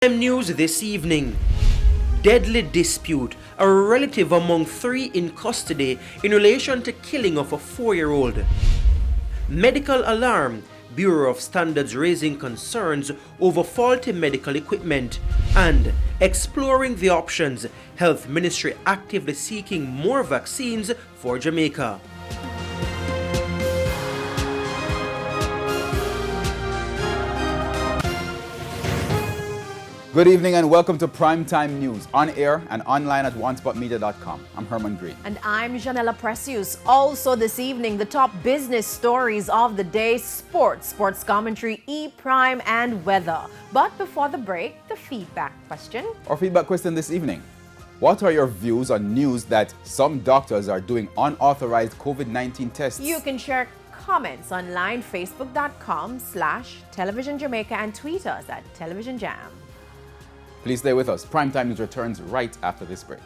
News this evening. Deadly dispute. A relative among 3 in custody in relation to killing of a 4-year-old. Medical alarm. Bureau of Standards raising concerns over faulty medical equipment. And exploring the options. Health Ministry actively seeking more vaccines for Jamaica. Good evening and welcome to Primetime News, on air and online at onespotmedia.com. I'm Herman Green. And I'm Janella Precious. Also this evening, the top business stories of the day, sports commentary, E-Prime and weather. But before the break, the feedback question. Our feedback question this evening. What are your views on news that some doctors are doing unauthorized COVID-19 tests? You can share comments online, facebook.com/Television Jamaica and tweet us at Television Jam. Please stay with us. Primetime News returns right after this break.